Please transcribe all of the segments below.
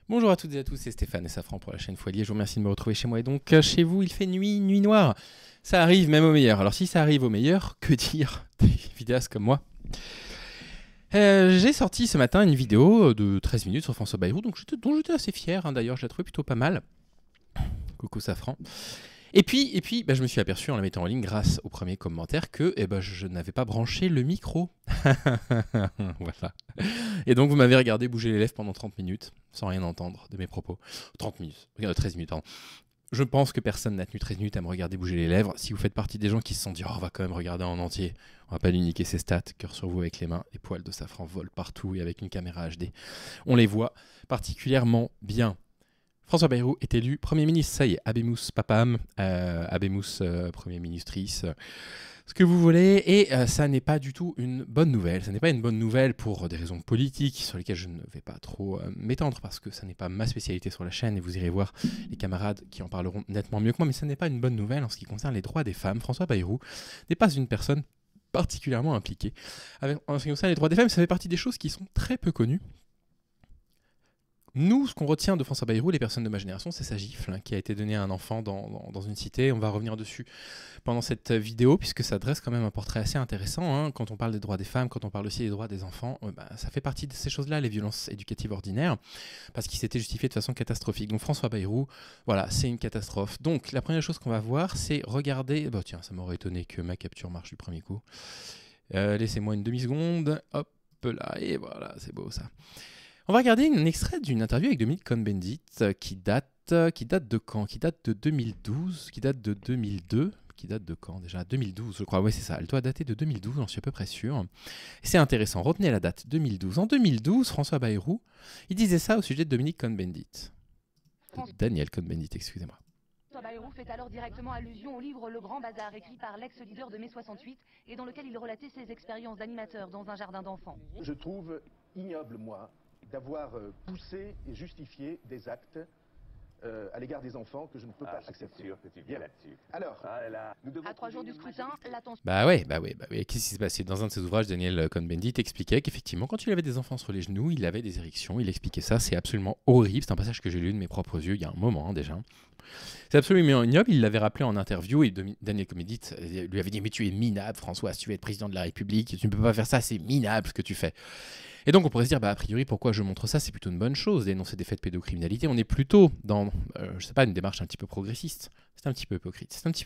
Bonjour à toutes et à tous, c'est Stéphane et Safran pour la chaîne Foilier. Je vous remercie de me retrouver chez moi. Et donc, chez vous, il fait nuit, nuit noire. Ça arrive même au meilleur. Alors, si ça arrive au meilleur, que dire des vidéastes comme moi? J'ai sorti ce matin une vidéo de 13 minutes sur François Bayrou, dont j'étais assez fier. D'ailleurs, je la trouvais plutôt pas mal. Coucou Safran. Et puis je me suis aperçu en la mettant en ligne grâce au premier commentaire que je n'avais pas branché le micro. Voilà. Et donc vous m'avez regardé bouger les lèvres pendant 30 minutes sans rien entendre de mes propos. 30 minutes, 13 minutes, pardon. Je pense que personne n'a tenu 13 minutes à me regarder bouger les lèvres. Si vous faites partie des gens qui se sont dit « Oh, on va quand même regarder en entier », on va pas lui niquer ses stats, cœur sur vous avec les mains, les poils de Safran volent partout et avec une caméra HD. On les voit particulièrement bien. François Bayrou est élu Premier ministre, ça y est, Abemous Papam, Abemous Premier ministrice, ce que vous voulez, et ça n'est pas du tout une bonne nouvelle. Ça n'est pas une bonne nouvelle pour des raisons politiques sur lesquelles je ne vais pas trop m'étendre parce que ça n'est pas ma spécialité sur la chaîne et vous irez voir les camarades qui en parleront nettement mieux que moi, mais ça n'est pas une bonne nouvelle en ce qui concerne les droits des femmes. François Bayrou n'est pas une personne particulièrement impliquée. En ce qui concerne les droits des femmes, ça fait partie des choses qui sont très peu connues. Nous, ce qu'on retient de François Bayrou, les personnes de ma génération, c'est sa gifle qui a été donnée à un enfant dans une cité. On va revenir dessus pendant cette vidéo, puisque ça dresse quand même un portrait assez intéressant. Quand on parle des droits des femmes, quand on parle aussi des droits des enfants, ça fait partie de ces choses-là, les violences éducatives ordinaires, parce qu'il s'était justifié de façon catastrophique. Donc François Bayrou, voilà, c'est une catastrophe. Donc la première chose qu'on va voir, c'est regarder... tiens, ça m'aurait étonné que ma capture marche du premier coup. Laissez-moi une demi-seconde. Hop là, et voilà, c'est beau ça. On va regarder un extrait d'une interview avec Dominique Cohn-Bendit qui date de quand? Qui date de 2012, qui date de 2002, qui date de quand déjà? 2012 je crois, oui c'est ça, elle doit dater de 2012, j'en suis à peu près sûr. Et c'est intéressant, retenez la date, 2012. En 2012, François Bayrou, il disait ça au sujet de Dominique Cohn-Bendit. Daniel Cohn-Bendit, excusez-moi. François Bayrou fait alors directement allusion au livre Le Grand Bazar, écrit par l'ex-leader de mai 68 et dans lequel il relatait ses expériences d'animateur dans un jardin d'enfants. Je trouve ignoble, moi, d'avoir poussé et justifié des actes à l'égard des enfants que je ne peux pas accepter. Sûr que tu viens là-dessus. Alors, nous devons À 3 jours du scrutin, l'attention... Bah ouais. Qu'est-ce qui s'est passé? Dans un de ses ouvrages, Daniel Cohn-Bendit expliquait qu'effectivement, quand il avait des enfants sur les genoux, il avait des érections. Il expliquait ça, c'est absolument horrible. C'est un passage que j'ai lu de mes propres yeux il y a un moment déjà. C'est absolument ignoble. Il l'avait rappelé en interview et Daniel Cohn-Bendit lui avait dit « Mais tu es minable, François, si tu veux être président de la République, tu ne peux pas faire ça, c'est minable ce que tu fais. » Et donc on pourrait se dire, a priori, pourquoi je montre ça? C'est plutôt une bonne chose, dénoncer des faits de pédocriminalité. On est plutôt dans, je sais pas, une démarche un petit peu progressiste. C'est un petit peu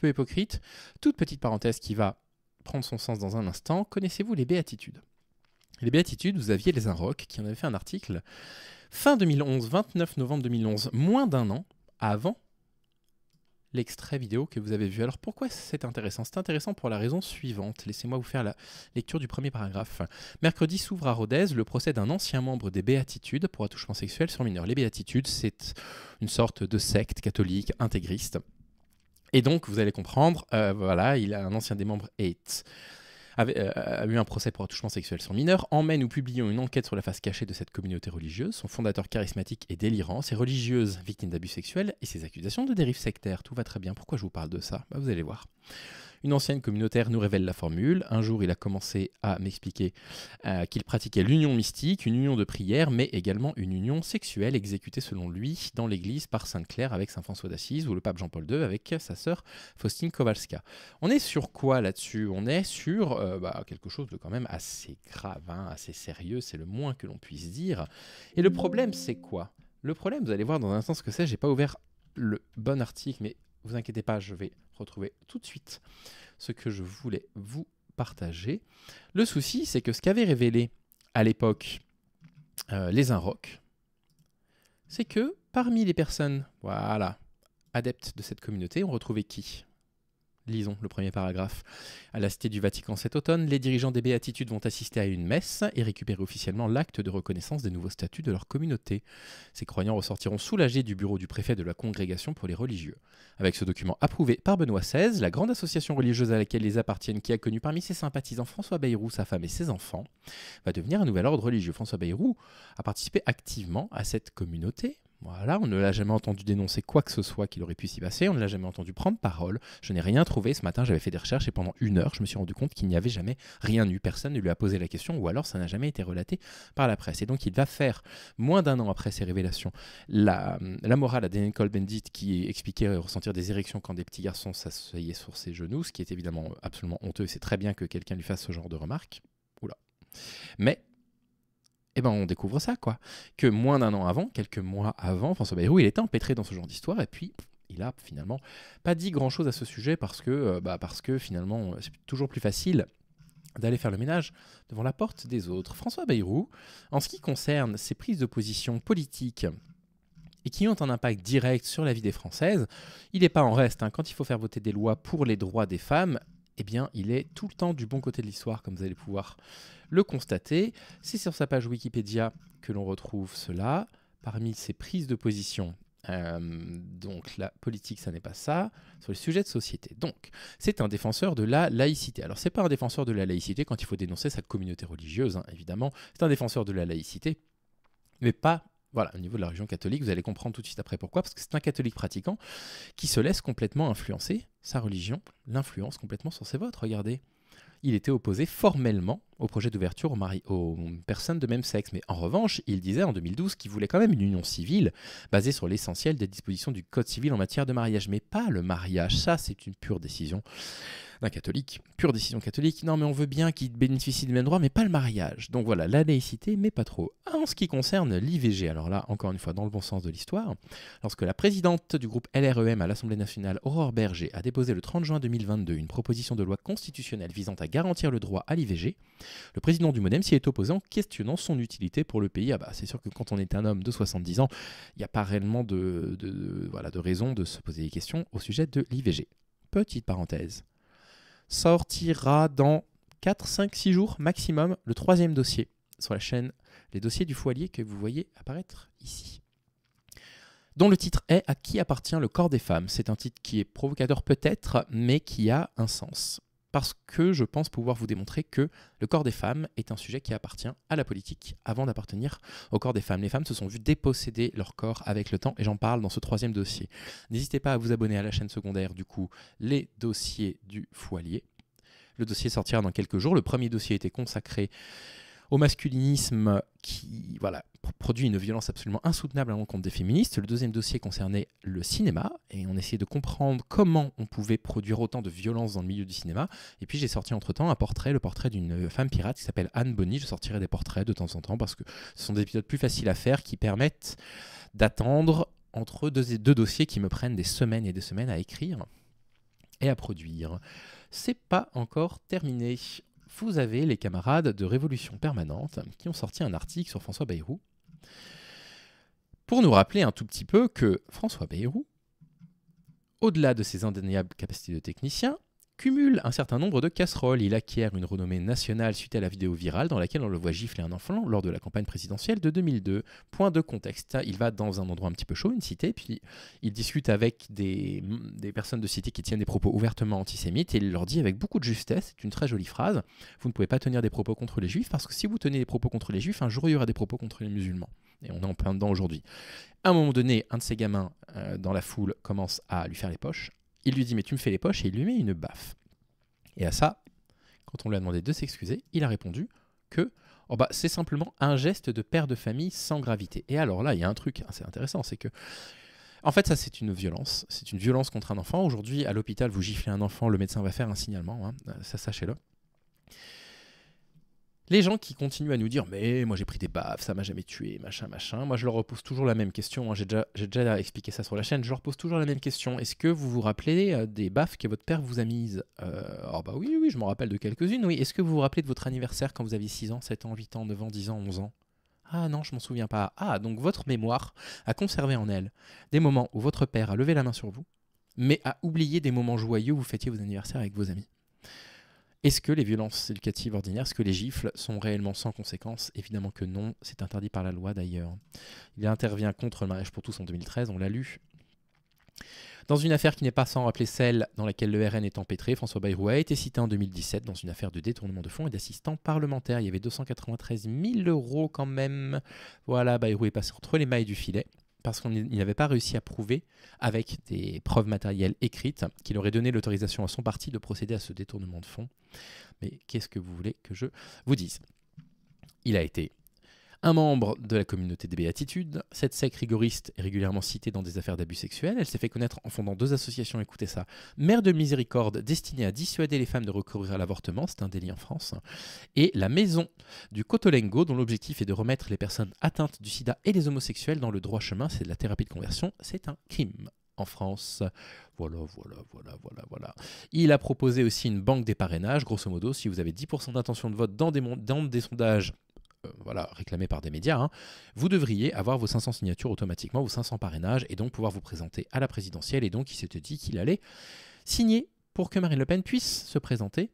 hypocrite. Toute petite parenthèse qui va prendre son sens dans un instant. Connaissez-vous les béatitudes? Les béatitudes, vous aviez les Inrocks qui en avaient fait un article fin 2011, 29 novembre 2011, moins d'un an avant l'extrait vidéo que vous avez vu. Alors pourquoi c'est intéressant? C'est intéressant pour la raison suivante. Laissez-moi vous faire la lecture du premier paragraphe. Mercredi s'ouvre à Rodez le procès d'un ancien membre des Béatitudes pour attouchement sexuel sur mineurs. Les Béatitudes, c'est une sorte de secte catholique intégriste. Et donc, vous allez comprendre, il a un ancien des membres a eu un procès pour attouchement sexuel sur mineur, emmène ou publions une enquête sur la face cachée de cette communauté religieuse, son fondateur charismatique et délirant, ses religieuses victimes d'abus sexuels et ses accusations de dérive sectaire. Tout va très bien. Pourquoi je vous parle de ça? Vous allez voir. Une ancienne communautaire nous révèle la formule. Un jour, il a commencé à m'expliquer qu'il pratiquait l'union mystique, une union de prière, mais également une union sexuelle exécutée selon lui dans l'église par Sainte Claire avec Saint François d'Assise ou le pape Jean-Paul II avec sa sœur Faustine Kowalska. On est sur quoi là-dessus? On est sur quelque chose de quand même assez grave, assez sérieux, c'est le moins que l'on puisse dire. Et le problème, c'est quoi? Le problème, vous allez voir dans un instant ce que c'est. J'ai pas ouvert le bon article, mais vous inquiétez pas, je vais retrouver tout de suite ce que je voulais vous partager. Le souci, c'est que ce qu'avaient révélé à l'époque les Inrocks, c'est que parmi les personnes adeptes de cette communauté, on retrouvait qui? Lisons le premier paragraphe. À la Cité du Vatican cet automne, les dirigeants des Béatitudes vont assister à une messe et récupérer officiellement l'acte de reconnaissance des nouveaux statuts de leur communauté. Ces croyants ressortiront soulagés du bureau du préfet de la Congrégation pour les religieux. Avec ce document approuvé par Benoît XVI, la grande association religieuse à laquelle ils appartiennent, qui a connu parmi ses sympathisants François Bayrou, sa femme et ses enfants, va devenir un nouvel ordre religieux. François Bayrou a participé activement à cette communauté, Voilà, on ne l'a jamais entendu dénoncer quoi que ce soit qu'il aurait pu s'y passer, on ne l'a jamais entendu prendre parole. Je n'ai rien trouvé. Ce matin, j'avais fait des recherches et pendant 1 heure, je me suis rendu compte qu'il n'y avait jamais rien eu. Personne ne lui a posé la question ou alors ça n'a jamais été relaté par la presse. Et donc, il va faire, moins d'1 an après ces révélations, la morale à Daniel Cohn-Bendit qui expliquait ressentir des érections quand des petits garçons s'asseyaient sur ses genoux, ce qui est évidemment absolument honteux et c'est très bien que quelqu'un lui fasse ce genre de remarques. Oula. Mais eh ben on découvre ça, quoi. Que moins d'1 an avant, quelques mois avant, François Bayrou, il était empêtré dans ce genre d'histoire, et puis il a finalement pas dit grand-chose à ce sujet parce que finalement, c'est toujours plus facile d'aller faire le ménage devant la porte des autres. François Bayrou, en ce qui concerne ses prises de position politiques et qui ont un impact direct sur la vie des Françaises, il n'est pas en reste. Hein. Quand il faut faire voter des lois pour les droits des femmes, eh bien, il est tout le temps du bon côté de l'histoire, comme vous allez pouvoir le constater. C'est sur sa page Wikipédia que l'on retrouve cela. Parmi ses prises de position, donc la politique, ça n'est pas ça, sur les sujets de société. Donc, c'est un défenseur de la laïcité. Alors, c'est pas un défenseur de la laïcité quand il faut dénoncer sa communauté religieuse, hein, évidemment. C'est un défenseur de la laïcité, mais pas... Voilà, au niveau de la religion catholique, vous allez comprendre tout de suite après pourquoi, parce que c'est un catholique pratiquant qui se laisse complètement influencer, sa religion, l'influence complètement sur ses votes, regardez. Il était opposé formellement au projet d'ouverture aux personnes de même sexe, mais en revanche, il disait en 2012 qu'il voulait quand même une union civile basée sur l'essentiel des dispositions du Code civil en matière de mariage, mais pas le mariage, ça c'est une pure décision d'un catholique, pure décision catholique. Non, mais on veut bien qu'ils bénéficient du même droit, mais pas le mariage. Donc voilà, la laïcité, mais pas trop. En ce qui concerne l'IVG, alors là, encore une fois, dans le bon sens de l'histoire, lorsque la présidente du groupe LREM à l'Assemblée nationale, Aurore Berger, a déposé le 30 juin 2022 une proposition de loi constitutionnelle visant à garantir le droit à l'IVG, le président du MoDem s'y est opposé en questionnant son utilité pour le pays. Ah bah, c'est sûr que quand on est un homme de 70 ans, il n'y a pas réellement de raison de se poser des questions au sujet de l'IVG. Petite parenthèse. Sortira dans 4, 5, 6 jours maximum le 3e dossier sur la chaîne Les Dossiers du Foilier que vous voyez apparaître ici, dont le titre est « À qui appartient le corps des femmes ?» C'est un titre qui est provocateur peut-être, mais qui a un sens. Parce que je pense pouvoir vous démontrer que le corps des femmes est un sujet qui appartient à la politique avant d'appartenir au corps des femmes. Les femmes se sont vues déposséder leur corps avec le temps et j'en parle dans ce 3e dossier. N'hésitez pas à vous abonner à la chaîne secondaire du coup, Les Dossiers du Foilier. Le dossier sortira dans quelques jours. Le premier dossier était consacré au masculinisme qui produit une violence absolument insoutenable à l'encontre des féministes. Le 2e dossier concernait le cinéma et on essayait de comprendre comment on pouvait produire autant de violence dans le milieu du cinéma. Et puis j'ai sorti entre-temps le portrait d'une femme pirate qui s'appelle Anne Bonny. Je sortirai des portraits de temps en temps parce que ce sont des épisodes plus faciles à faire qui permettent d'attendre entre deux dossiers qui me prennent des semaines et des semaines à écrire et à produire. C'est pas encore terminé. Vous avez les camarades de Révolution Permanente qui ont sorti un article sur François Bayrou pour nous rappeler un tout petit peu que François Bayrou, au-delà de ses indéniables capacités de technicien, cumule un certain nombre de casseroles. Il acquiert une renommée nationale suite à la vidéo virale dans laquelle on le voit gifler un enfant lors de la campagne présidentielle de 2002. Point de contexte. Il va dans un endroit un petit peu chaud, une cité, puis il discute avec des personnes de cité qui tiennent des propos ouvertement antisémites et il leur dit avec beaucoup de justesse, c'est une très jolie phrase, vous ne pouvez pas tenir des propos contre les juifs parce que si vous tenez des propos contre les juifs, un jour il y aura des propos contre les musulmans. Et on est en plein dedans aujourd'hui. À un moment donné, un de ces gamins dans la foule commence à lui faire les poches. Il lui dit mais tu me fais les poches et il lui met une baffe. Et à ça, quand on lui a demandé de s'excuser, il a répondu que c'est simplement un geste de père de famille sans gravité. Et alors là, il y a un truc assez intéressant, c'est que en fait ça c'est une violence. C'est une violence contre un enfant. Aujourd'hui à l'hôpital, vous giflez un enfant, le médecin va faire un signalement, ça sachez-le. Les gens qui continuent à nous dire « mais moi j'ai pris des baffes, ça m'a jamais tué, machin, machin », moi je leur repose toujours la même question, j'ai déjà expliqué ça sur la chaîne, je leur pose toujours la même question. Est-ce que vous vous rappelez des baffes que votre père vous a mises ? Oui, je m'en rappelle de quelques-unes, oui. Est-ce que vous vous rappelez de votre anniversaire quand vous aviez 6 ans, 7 ans, 8 ans, 9 ans, 10 ans, 11 ans ? Ah non, je m'en souviens pas. Ah, donc votre mémoire a conservé en elle des moments où votre père a levé la main sur vous, mais a oublié des moments joyeux où vous fêtiez vos anniversaires avec vos amis. Est-ce que les violences éducatives ordinaires, est-ce que les gifles sont réellement sans conséquence ? Évidemment que non, c'est interdit par la loi d'ailleurs. Il intervient contre le mariage pour tous en 2013, on l'a lu. Dans une affaire qui n'est pas sans rappeler celle dans laquelle le RN est empêtré, François Bayrou a été cité en 2017 dans une affaire de détournement de fonds et d'assistant parlementaire. Il y avait 293 000 € quand même. Voilà, Bayrou est passé entre les mailles du filet. parce qu'il n'avait pas réussi à prouver, avec des preuves matérielles écrites, qu'il aurait donné l'autorisation à son parti de procéder à ce détournement de fonds. Mais qu'est-ce que vous voulez que je vous dise ? Il a été un membre de la communauté des Béatitudes. Cette secte rigoriste est régulièrement citée dans des affaires d'abus sexuels. Elle s'est fait connaître en fondant 2 associations, écoutez ça, Mère de Miséricorde, destinée à dissuader les femmes de recourir à l'avortement, c'est un délit en France, et la Maison du Cotolengo, dont l'objectif est de remettre les personnes atteintes du sida et les homosexuels dans le droit chemin, c'est de la thérapie de conversion, c'est un crime en France. Voilà. Il a proposé aussi une banque des parrainages, grosso modo, si vous avez 10% d'intention de vote dans des sondages, réclamé par des médias, hein, vous devriez avoir vos 500 signatures automatiquement, vos 500 parrainages, et donc pouvoir vous présenter à la présidentielle. Et donc, il s'était dit qu'il allait signer pour que Marine Le Pen puisse se présenter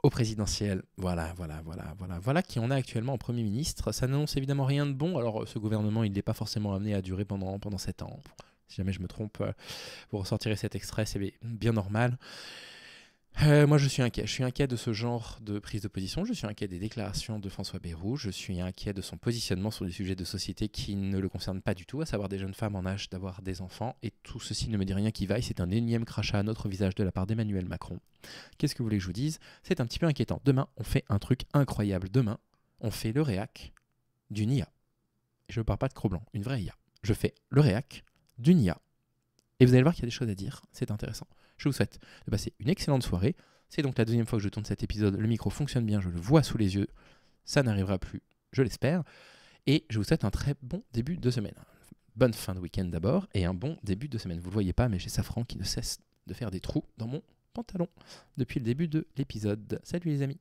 au présidentiel. Voilà qui on a actuellement en Premier ministre. Ça n'annonce évidemment rien de bon. Alors, ce gouvernement, il n'est pas forcément amené à durer pendant 7 ans. Si jamais je me trompe, vous ressortirez cet extrait, c'est bien normal. Moi, je suis inquiet. Je suis inquiet de ce genre de prise de position. Je suis inquiet des déclarations de François Bayrou. Je suis inquiet de son positionnement sur des sujets de société qui ne le concernent pas du tout, à savoir des jeunes femmes en âge d'avoir des enfants. Et tout ceci ne me dit rien qui vaille. C'est un énième crachat à notre visage de la part d'Emmanuel Macron. Qu'est-ce que vous voulez que je vous dise ? C'est un petit peu inquiétant. Demain, on fait un truc incroyable. Demain, on fait le réac d'une IA. Et je ne parle pas de Cro-Blanc, une vraie IA. Je fais le réac d'une IA. Et vous allez voir qu'il y a des choses à dire. C'est intéressant. Je vous souhaite de passer une excellente soirée. C'est donc la 2e fois que je tourne cet épisode. Le micro fonctionne bien, je le vois sous les yeux. Ça n'arrivera plus, je l'espère. Et je vous souhaite un très bon début de semaine. Bonne fin de week-end d'abord et un bon début de semaine. Vous ne le voyez pas, mais j'ai Safran qui ne cesse de faire des trous dans mon pantalon depuis le début de l'épisode. Salut les amis.